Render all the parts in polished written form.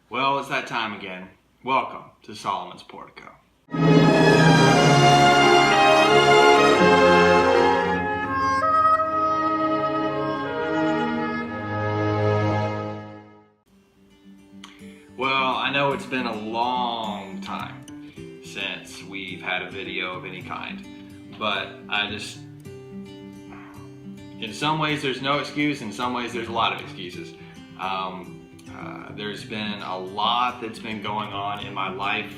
Well, it's that time again. Welcome to Solomon's Portico. Well, I know it's been a long time since we've had a video of any kind, but in some ways there's no excuse, in some ways there's a lot of excuses. There's been a lot that's been going on in my life.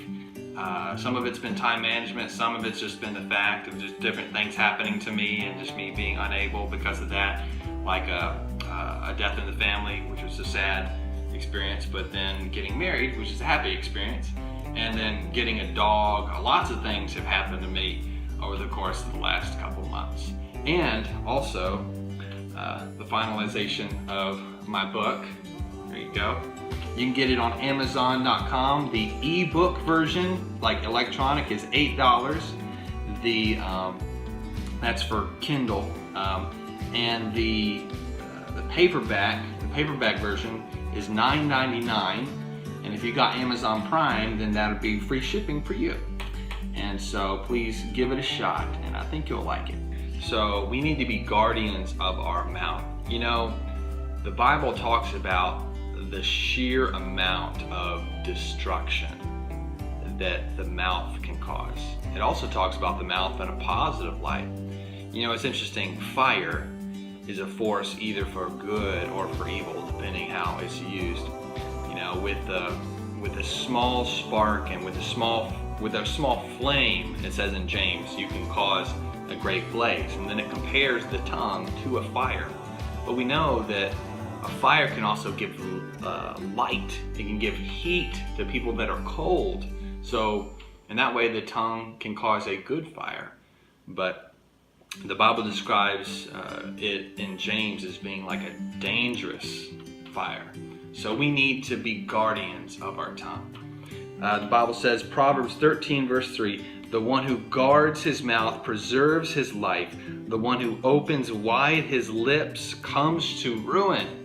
Some of it's been time management, some of it's just been the fact of just different things happening to me and just me being unable because of that, like a death in the family, which was a sad experience, but then getting married, which is a happy experience, and then getting a dog. Lots of things have happened to me over the course of the last couple months. And also the finalization of my book. There you go. You can get it on Amazon.com. The ebook version, like electronic, is $8. That's for Kindle, and the paperback version is $9.99. And if you got Amazon Prime, then that would be free shipping for you. And so please give it a shot, and I think you'll like it. So we need to be guardians of our mouth. You know, the Bible talks about the sheer amount of destruction that the mouth can cause. It also talks about the mouth in a positive light. You know, it's interesting, fire is a force either for good or for evil, depending how it's used. You know, with a small spark and with a small flame, it says in James, you can cause a great blaze. And then it compares the tongue to a fire. But we know that a fire can also give light. It can give heat to people that are cold. So in that way, the tongue can cause a good fire. But the Bible describes it in James as being like a dangerous fire. So we need to be guardians of our tongue. The Bible says, Proverbs 13 verse 3, the one who guards his mouth preserves his life. The one who opens wide his lips comes to ruin.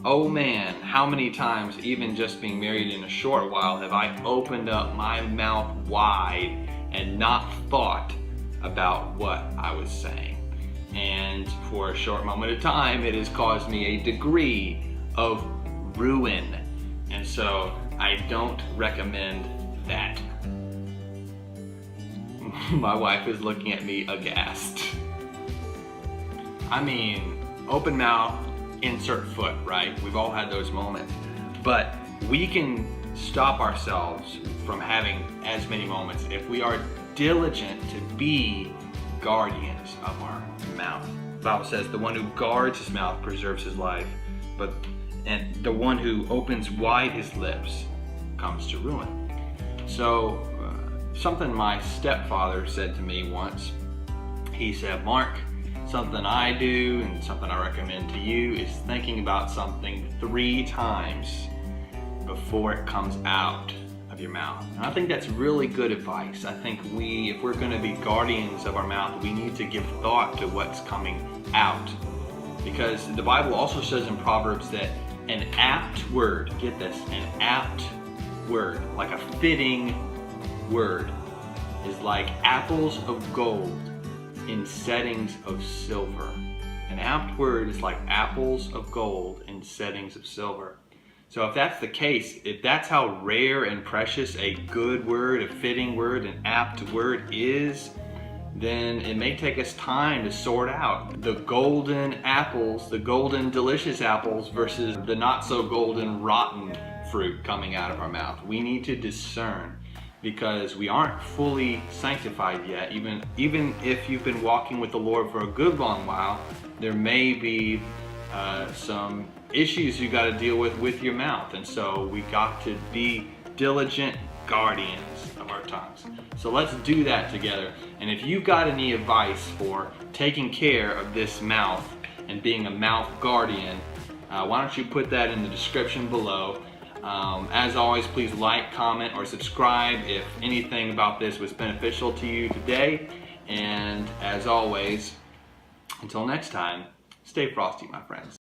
Oh man, how many times, even just being married in a short while, have I opened up my mouth wide and not thought about what I was saying. And for a short moment of time, it has caused me a degree of ruin. And so I don't recommend that. My wife is looking at me aghast. I mean, open mouth, insert foot, right? We've all had those moments. But we can stop ourselves from having as many moments if we are diligent to be guardians of our mouth. The Bible says the one who guards his mouth preserves his life, and the one who opens wide his lips comes to ruin. So something my stepfather said to me once, he said, Mark, something I do and something I recommend to you is thinking about something 3 times before it comes out of your mouth. And I think that's really good advice. I think if we're going to be guardians of our mouth, we need to give thought to what's coming out. Because the Bible also says in Proverbs that an apt word, get this, an apt word, like a fitting word, is like apples of gold in settings of silver. An apt word is like apples of gold in settings of silver. So if that's the case, if that's how rare and precious a good word, a fitting word, an apt word is, then it may take us time to sort out the golden apples, the golden delicious apples versus the not so golden rotten fruit coming out of our mouth. We need to discern, because we aren't fully sanctified yet. Even if you've been walking with the Lord for a good long while, there may be some issues you got to deal with your mouth. And so we got to be diligent guardians of our tongues. So let's do that together. And if you've got any advice for taking care of this mouth and being a mouth guardian, why don't you put that in the description below. As always, please like, comment, or subscribe if anything about this was beneficial to you today. And as always, until next time, stay frosty, my friends.